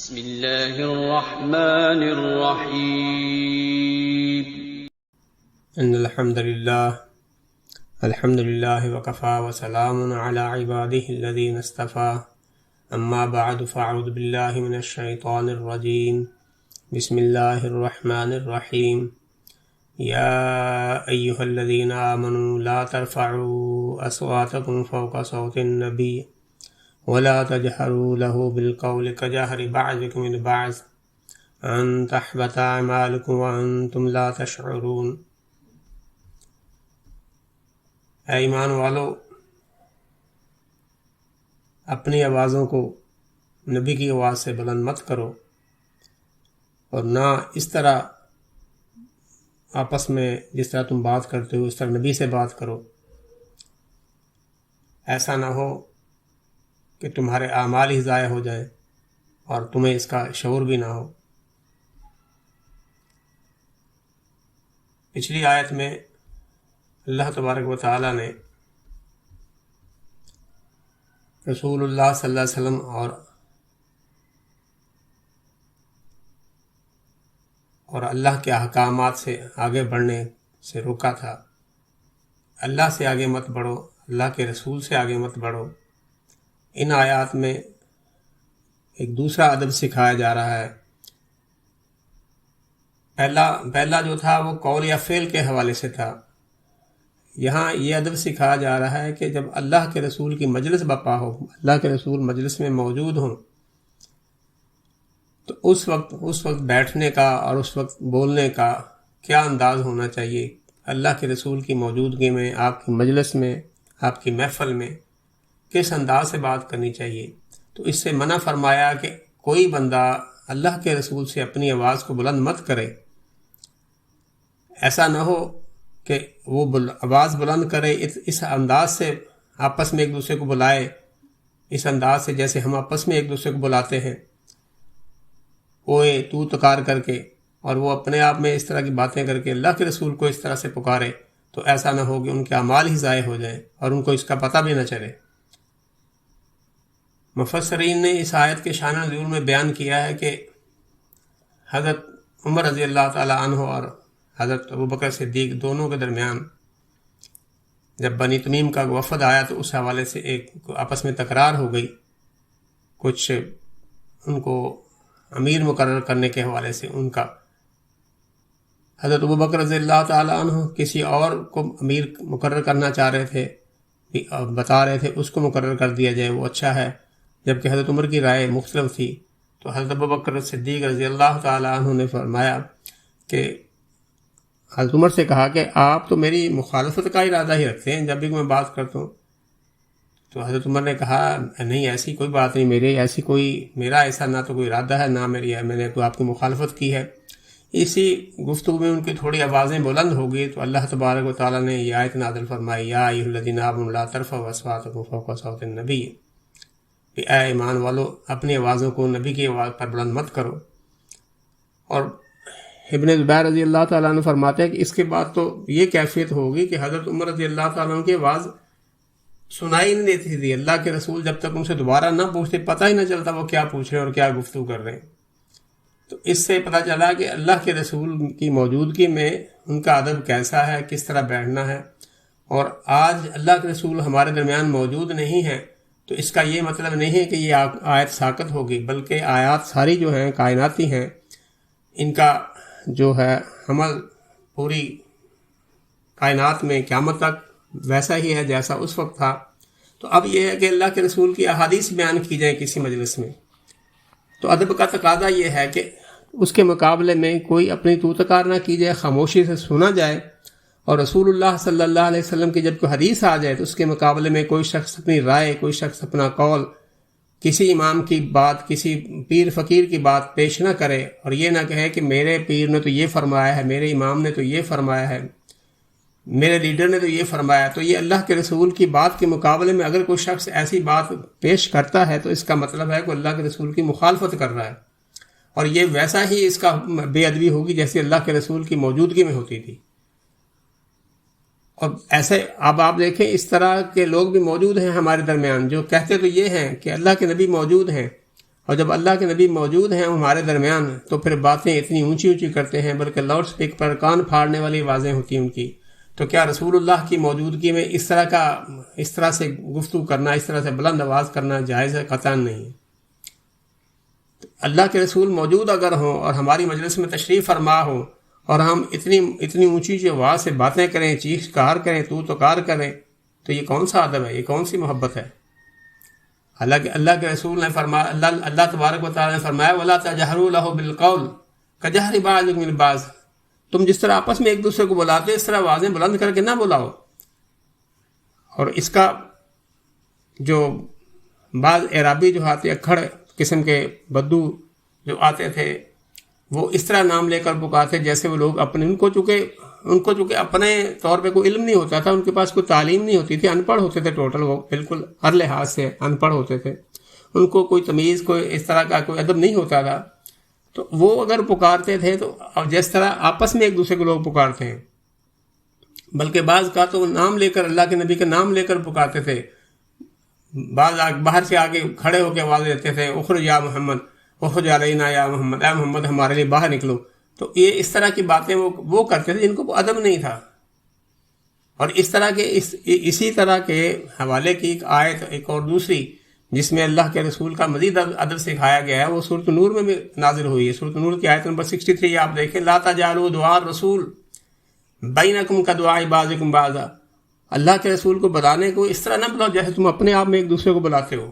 بسم اللہ الرحمن الرحیم ان الحمد للہ وکفا وسلام علی عباده الذین اصطفى اما بعد فاعوذ باللہ من الشیطان الرجیم بسم اللہ الرحمن الرحیم یا ایہا الذین آمنوا لا ترفعوا اصواتکم فوق صوت النبی ولا تجهروا له بالقول كجهر بعضكم لبعض ان تحبط اعمالكم وانتم لا تشعرون۔ اے ایمان والو، اپنی آوازوں کو نبی کی آواز سے بلند مت کرو، اور نہ اس طرح آپس میں جس طرح تم بات کرتے ہو اس طرح نبی سے بات کرو، ایسا نہ ہو کہ تمہارے اعمال ہی ضائع ہو جائیں اور تمہیں اس کا شعور بھی نہ ہو۔ پچھلی آیت میں اللہ تبارک و تعالی نے رسول اللہ صلی اللہ علیہ وسلم اور اللہ کے احکامات سے آگے بڑھنے سے روکا تھا۔ اللہ سے آگے مت بڑھو، اللہ کے رسول سے آگے مت بڑھو۔ ان آیات میں ایک دوسرا ادب سکھایا جا رہا ہے۔ پہلا جو تھا وہ قول یا فعل کے حوالے سے تھا۔ یہاں یہ ادب سکھایا جا رہا ہے کہ جب اللہ کے رسول کی مجلس بپا ہو، اللہ کے رسول مجلس میں موجود ہوں، تو اس وقت بیٹھنے کا اور اس وقت بولنے کا کیا انداز ہونا چاہیے۔ اللہ کے رسول کی موجودگی میں، آپ کی مجلس میں، آپ کی محفل میں کس انداز سے بات کرنی چاہیے۔ تو اس سے منع فرمایا کہ کوئی بندہ اللہ کے رسول سے اپنی آواز کو بلند مت کرے۔ ایسا نہ ہو کہ وہ آواز بلند کرے اس انداز سے، آپس میں ایک دوسرے کو بلائے، اس انداز سے جیسے ہم آپس میں ایک دوسرے کو بلاتے ہیں، اوئے تو تکار کر کے، اور وہ اپنے آپ میں اس طرح کی باتیں کر کے اللہ کے رسول کو اس طرح سے پکارے، تو ایسا نہ ہو کہ ان کے اعمال ہی ضائع ہو جائیں اور ان کو اس کا پتہ بھی نہ چلے۔ مفسرین نے اس آیت کے شان نزول میں بیان کیا ہے کہ حضرت عمر رضی اللہ تعالی عنہ اور حضرت ابوبکر صدیق دونوں کے درمیان جب بنی تمیم کا وفد آیا تو اس حوالے سے ایک آپس میں تکرار ہو گئی، کچھ ان کو امیر مقرر کرنے کے حوالے سے ان کا۔ حضرت ابوبکر رضی اللہ تعالی عنہ کسی اور کو امیر مقرر کرنا چاہ رہے تھے، بتا رہے تھے اس کو مقرر کر دیا جائے، وہ اچھا ہے، جبکہ حضرت عمر کی رائے مختلف تھی۔ تو حضرت ابوبکر صدیق رضی اللہ تعالی عنہ نے فرمایا کہ حضرت عمر سے کہا کہ آپ تو میری مخالفت کا ارادہ ہی رکھتے ہیں جب بھی میں بات کرتا ہوں۔ تو حضرت عمر نے کہا نہیں، ایسی کوئی بات نہیں، میرا ایسا نہ تو کوئی ارادہ ہے، نہ میں نے کوئی آپ کی مخالفت کی ہے۔ اسی گفتگو میں ان کی تھوڑی آوازیں بلند ہو گئی تو اللہ تبارک و تعالیٰ نے یہ آیت نازل فرمائی، یا ایھا الذین آمنوا لا ترفعوا اصواتکم فوق صوت النبی، کہ اے ایمان والو، اپنی آوازوں کو نبی کی آواز پر بلند مت کرو۔ اور ابن زبیر رضی اللہ تعالیٰ عنہ فرماتے ہیں کہ اس کے بعد تو یہ کیفیت ہوگی کہ حضرت عمر رضی اللہ تعالیٰ عنہ کی آواز سنائی نہیں دیتی تھی۔ اللہ کے رسول جب تک ان سے دوبارہ نہ پوچھتے، پتہ ہی نہ چلتا وہ کیا پوچھ رہے ہیں اور کیا گفتگو کر رہے ہیں۔ تو اس سے پتہ چلا کہ اللہ کے رسول کی موجودگی میں ان کا ادب کیسا ہے، کس طرح بیٹھنا ہے۔ اور آج اللہ کے رسول ہمارے درمیان موجود نہیں ہیں تو اس کا یہ مطلب نہیں ہے کہ یہ آیت ساقط ہوگی، بلکہ آیات ساری جو ہیں کائناتی ہیں، ان کا جو ہے عمل پوری کائنات میں قیامت تک ویسا ہی ہے جیسا اس وقت تھا۔ تو اب یہ ہے کہ اللہ کے رسول کی احادیث بیان کی جائیں کسی مجلس میں، تو ادب کا تقاضا یہ ہے کہ اس کے مقابلے میں کوئی اپنی توتکار نہ کی جائے، خاموشی سے سنا جائے، اور رسول اللہ صلی اللہ علیہ وسلم کی جب کوئی حدیث آ جائے تو اس کے مقابلے میں کوئی شخص اپنی رائے، کوئی شخص اپنا قول، کسی امام کی بات، کسی پیر فقیر کی بات پیش نہ کرے، اور یہ نہ کہے کہ میرے پیر نے تو یہ فرمایا ہے، میرے امام نے تو یہ فرمایا ہے، میرے لیڈر نے تو یہ فرمایا۔ تو یہ اللہ کے رسول کی بات کے مقابلے میں اگر کوئی شخص ایسی بات پیش کرتا ہے تو اس کا مطلب ہے کہ اللہ کے رسول کی مخالفت کر رہا ہے، اور یہ ویسا ہی اس کا بے ادبی ہوگی جیسے اللہ کے رسول کی موجودگی میں ہوتی تھی۔ اور ایسے اب آپ دیکھیں اس طرح کے لوگ بھی موجود ہیں ہمارے درمیان جو کہتے تو یہ ہیں کہ اللہ کے نبی موجود ہیں، اور جب اللہ کے نبی موجود ہیں ہمارے درمیان تو پھر باتیں اتنی اونچی اونچی کرتے ہیں، بلکہ لاؤڈ اسپیکر پر کان پھاڑنے والی آوازیں ہوتی ہیں ان کی. تو کیا رسول اللہ کی موجودگی میں اس طرح سے گفتگو کرنا، اس طرح سے بلند آواز کرنا جائز ہے؟ قطعاً نہیں. اللہ کے رسول موجود اگر ہوں اور ہماری مجلس میں تشریف فرما ہو اور ہم اتنی اونچی آواز سے باتیں کریں، چیخ کار کریں، تو کار کریں، تو یہ کون سا ادب ہے؟ یہ کون سی محبت ہے؟ حالانکہ اللہ کے رسول نے فرمایا، اللہ تبارک و تعالیٰ نے فرمایا وَلَا تَجْهَرُوا لَهُ بِالْقَوْلِ كَجَهْرِ بَعْضِكُمْ لِبَعْضٍ، تم جس طرح آپس میں ایک دوسرے کو بلاتے اس طرح آوازیں بلند کر کے نہ بلاؤ. اور اس کا جو بعض اعرابی جو آتے اکھڑ قسم کے بدو جو آتے تھے وہ اس طرح نام لے کر پکارتے جیسے وہ لوگ ان کو چونکہ اپنے طور پہ کوئی علم نہیں ہوتا تھا، ان کے پاس کوئی تعلیم نہیں ہوتی تھی، ان پڑھ ہوتے تھے ٹوٹل، وہ بالکل ہر لحاظ سے ان پڑھ ہوتے تھے، ان کو کوئی تمیز، کوئی اس طرح کا کوئی ادب نہیں ہوتا تھا. تو وہ اگر پکارتے تھے تو جس طرح آپس میں ایک دوسرے کو لوگ پکارتے ہیں، بلکہ بعض کا تو نام لے کر اللہ کے نبی کا نام لے کر پکارتے تھے، بعض باہر سے آگے کھڑے ہو کے آواز دیتے تھے اخرج یا محمد، اخرج علینا یا محمد، اے محمد ہمارے لیے باہر نکلو. تو یہ اس طرح کی باتیں وہ کرتے تھے جن کو ادب نہیں تھا. اور اسی طرح کے حوالے کی ایک آیت، ایک اور دوسری جس میں اللہ کے رسول کا مزید ادب سکھایا گیا ہے، وہ سورۃ نور میں بھی نازل ہوئی ہے. سورۃ نور کی آیت نمبر 63 آپ دیکھیں، لا تجعلوا دعاء الرسول بینکم کدعاء بعضکم بعضا، اللہ کے رسول کو بلانے کو اس طرح نہ بلاؤ جیسے تم اپنے آپ میں ایک دوسرے کو بلاتے ہو.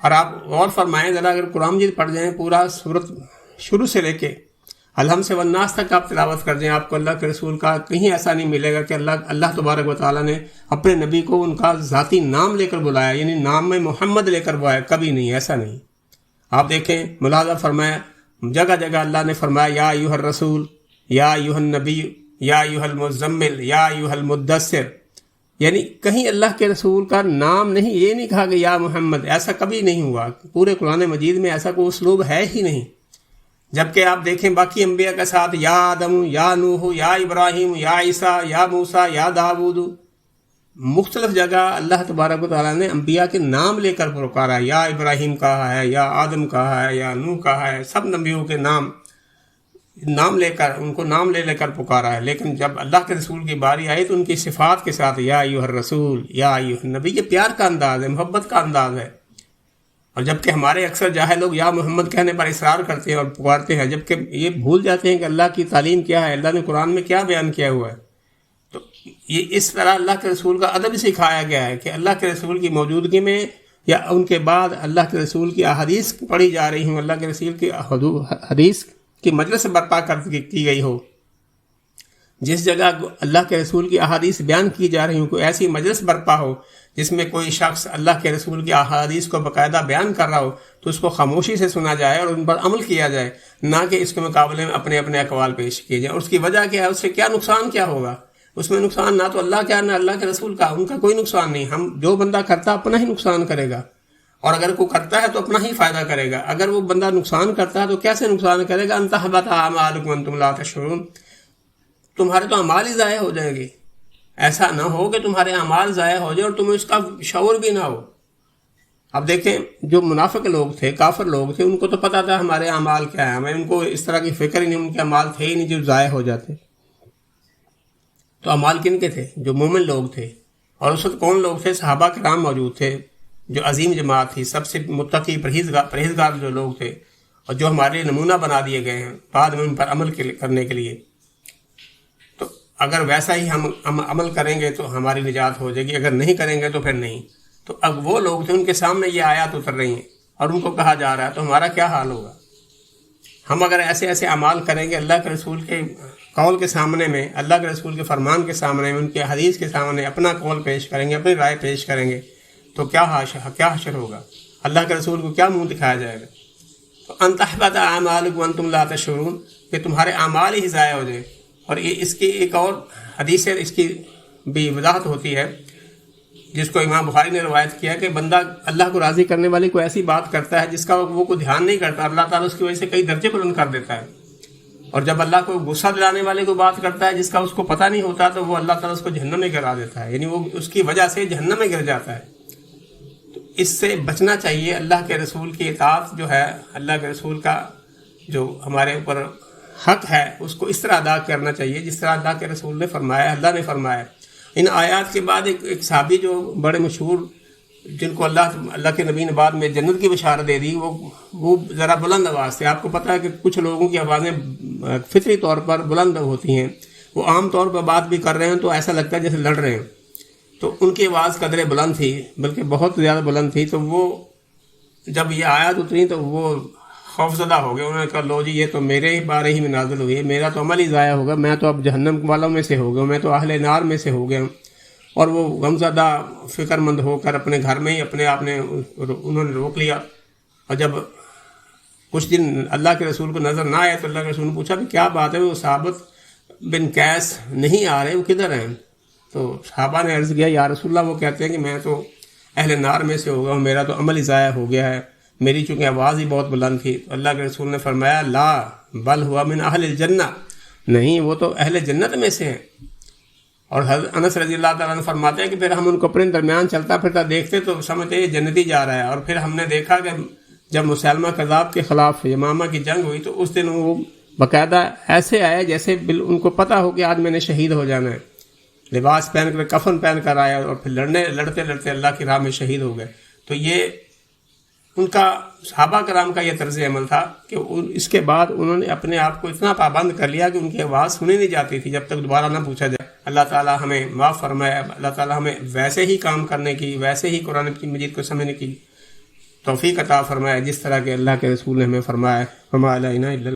اور آپ غور فرمائیں ذرا، اگر قرآن مجید پڑھ جائیں پورا سورت شروع سے لے کے الحمد سے والناس تک آپ تلاوت کر دیں، آپ کو اللہ کے رسول کا کہیں ایسا نہیں ملے گا کہ اللہ تبارک و تعالیٰ نے اپنے نبی کو ان کا ذاتی نام لے کر بلایا، یعنی نام میں محمد لے کر بلایا، کبھی نہیں، ایسا نہیں. آپ دیکھیں ملاحظہ فرمایا، جگہ جگہ اللہ نے فرمایا یا ایھا الرسول، یا ایھا النبی، یا ایھا المزمل، یا ایھا المدثر، یعنی کہیں اللہ کے رسول کا نام نہیں، یہ نہیں کہا کہ یا محمد، ایسا کبھی نہیں ہوا. پورے قرآن مجید میں ایسا کوئی اسلوب ہے ہی نہیں. جبکہ آپ دیکھیں باقی انبیاء کے ساتھ یا آدم، یا نوح، یا ابراہیم، یا عیسیٰ، یا موسیٰ، یا داود، مختلف جگہ اللہ تبارک و تعالیٰ نے انبیاء کے نام لے کر پکارا، یا ابراہیم کہا ہے، یا آدم کہا ہے، یا نوح کہا ہے، سب نبیوں کے نام لے کر ان کو نام لے کر پکارا ہے. لیکن جب اللہ کے رسول کی باری آئی تو ان کی صفات کے ساتھ یا ایھا الرسول، یا ایھا النبی، یہ پیار کا انداز ہے، محبت کا انداز ہے. اور جبکہ ہمارے اکثر جاہل لوگ یا محمد کہنے پر اصرار کرتے ہیں اور پکارتے ہیں، جبکہ یہ بھول جاتے ہیں کہ اللہ کی تعلیم کیا ہے، اللہ نے قرآن میں کیا بیان کیا ہوا ہے. تو یہ اس طرح اللہ کے رسول کا ادب سکھایا گیا ہے کہ اللہ کے رسول کی موجودگی میں یا ان کے بعد اللہ کے رسول کی احادیث پڑھی جا رہی ہوں، اللہ کے رسول کی حدیث کی مجلس برپا کی گئی ہو، جس جگہ اللہ کے رسول کی احادیث بیان کی جا رہی ہوں، کوئی ایسی مجلس برپا ہو جس میں کوئی شخص اللہ کے رسول کی احادیث کو باقاعدہ بیان کر رہا ہو، تو اس کو خاموشی سے سنا جائے اور ان پر عمل کیا جائے، نہ کہ اس کے مقابلے میں اپنے اپنے اقوال پیش کیے جائیں. اور اس کی وجہ کیا ہے، اس سے کیا نقصان کیا ہوگا؟ اس میں نقصان نہ تو اللہ کا نہ اللہ کے رسول کا، ان کا کوئی نقصان نہیں. جو بندہ کرتا اپنا ہی نقصان کرے گا، اور اگر کوئی کرتا ہے تو اپنا ہی فائدہ کرے گا. اگر وہ بندہ نقصان کرتا ہے تو کیسے نقصان کرے گا؟ ان تحبط اعمالکم وانتم لا تشعرون، تمہارے تو اعمال ہی ضائع ہو جائیں گے. ایسا نہ ہو کہ تمہارے اعمال ضائع ہو جائے اور تمہیں اس کا شعور بھی نہ ہو. اب دیکھیں جو منافق لوگ تھے، کافر لوگ تھے، ان کو تو پتا تھا ہمارے اعمال کیا ہے، ہمیں ان کو اس طرح کی فکر ہی نہیں، ان کے اعمال تھے ہی نہیں جو ضائع ہو جاتے. تو اعمال کن کے تھے؟ جو مومن لوگ تھے. اور اس وقت کون لوگ تھے؟ صحابہ کرام موجود تھے، جو عظیم جماعت تھی، سب سے متقی پرہیزگار جو لوگ تھے، اور جو ہمارے نمونہ بنا دیے گئے ہیں بعد میں ان پر عمل کرنے کے لیے. تو اگر ویسا ہی ہم عمل کریں گے تو ہماری نجات ہو جائے گی، اگر نہیں کریں گے تو پھر نہیں. تو اب وہ لوگ تھے، ان کے سامنے یہ آیات اتر رہی ہیں اور ان کو کہا جا رہا ہے، تو ہمارا کیا حال ہوگا؟ ہم اگر ایسے اعمال کریں گے اللہ کے رسول کے قول کے سامنے میں، اللہ کے رسول کے فرمان کے سامنے میں، ان کے حدیث کے سامنے اپنا قول پیش کریں گے، اپنی رائے پیش کریں گے، تو کیا حشر ہوگا؟ اللہ کے رسول کو کیا منہ دکھایا جائے گا؟ تو ان تحبط اعمالکم وانتم لا تشعرون، کہ تمہارے اعمال ہی ضائع ہو جائے. اور اس کی ایک اور حدیث ہے، اس کی بھی وضاحت ہوتی ہے، جس کو امام بخاری نے روایت کیا کہ بندہ اللہ کو راضی کرنے والی کوئی ایسی بات کرتا ہے جس کا وہ کوئی دھیان نہیں کرتا، اللہ تعالیٰ اس کی وجہ سے کئی درجے بلند کر دیتا ہے. اور جب اللہ کو غصہ دلانے والے کو بات کرتا ہے جس کا اس کو پتہ نہیں ہوتا، تو وہ اللہ تعالیٰ اس کو جہنم میں گرا دیتا ہے، یعنی وہ اس کی وجہ سے جہنم میں گر جاتا ہے. تو اس سے بچنا چاہیے. اللہ کے رسول کی اطاعت جو ہے، اللہ کے رسول کا جو ہمارے اوپر حق ہے، اس کو اس طرح ادا کرنا چاہیے جس طرح اللہ کے رسول نے فرمایا، اللہ نے فرمایا. ان آیات کے بعد ایک صحابی جو بڑے مشہور، جن کو اللہ کے نبی نے بعد میں جنت کی بشارت دے دی، وہ ذرا بلند آواز سے، آپ کو پتہ ہے کہ کچھ لوگوں کی آوازیں فطری طور پر بلند ہوتی ہیں، وہ عام طور پر بات بھی کر رہے ہیں تو ایسا لگتا ہے جیسے لڑ رہے ہیں، تو ان کی آواز قدرے بلند تھی، بلکہ بہت زیادہ بلند تھی. تو وہ جب یہ آیات اتری تو وہ خوف زدہ ہو گئے. انہوں نے کہا لو جی، یہ تو میرے ہی بارے ہی میں نازل ہوئی ہے، میرا تو عمل ہی ضائع ہوگا، میں تو اب جہنم والوں میں سے ہو گیا ہوں، میں تو اہل نار میں سے ہو گیا ہوں. اور وہ غمزدہ فکر مند ہو کر اپنے گھر میں ہی اپنے آپ نے انہوں نے روک لیا. اور جب کچھ دن اللہ کے رسول کو نظر نہ آیا تو اللہ کے رسول نے پوچھا کہ کیا بات ہے، وہ ثابت بن قیس نہیں آ رہے، وہ کدھر ہیں؟ تو صحابہ نے عرض کیا یا رسول اللہ، وہ کہتے ہیں کہ میں تو اہل نار میں سے ہو گیا ہوں، میرا تو عمل ہی ضائع ہو گیا ہے، میری چونکہ آواز ہی بہت بلند تھی. تو اللہ کے رسول نے فرمایا لا بل ہوا من اہل الجنہ، نہیں، وہ تو اہل جنت میں سے ہیں. اور حضرت انس رضی اللہ تعالیٰ عنہ فرماتے ہیں کہ پھر ہم ان کو اپنے درمیان چلتا پھرتا دیکھتے تو سمجھتے یہ جنتی جا رہا ہے. اور پھر ہم نے دیکھا کہ جب مسلمہ کذاب کے خلاف یمامہ کی جنگ ہوئی تو اس دن وہ باقاعدہ ایسے آئے جیسے ان کو پتہ ہو کہ آج میں نے شہید ہو جانا ہے، لباس پہن کر، کفن پہن کر آیا، اور پھر لڑتے لڑتے اللہ کی راہ میں شہید ہو گئے. تو یہ ان کا صحابہ کرام کا یہ طرز عمل تھا کہ اس کے بعد انہوں نے اپنے آپ کو اتنا پابند کر لیا کہ ان کی آواز سنی نہیں جاتی تھی جب تک دوبارہ نہ پوچھا جائے. اللہ تعالیٰ ہمیں معاف فرمائے، اللہ تعالیٰ ہمیں ویسے ہی کام کرنے کی، ویسے ہی قرآن مجید کو سمجھنے کی توفیق عطا فرمائے جس طرح کہ اللہ کے رسول نے ہمیں فرمایا. وما علینا الا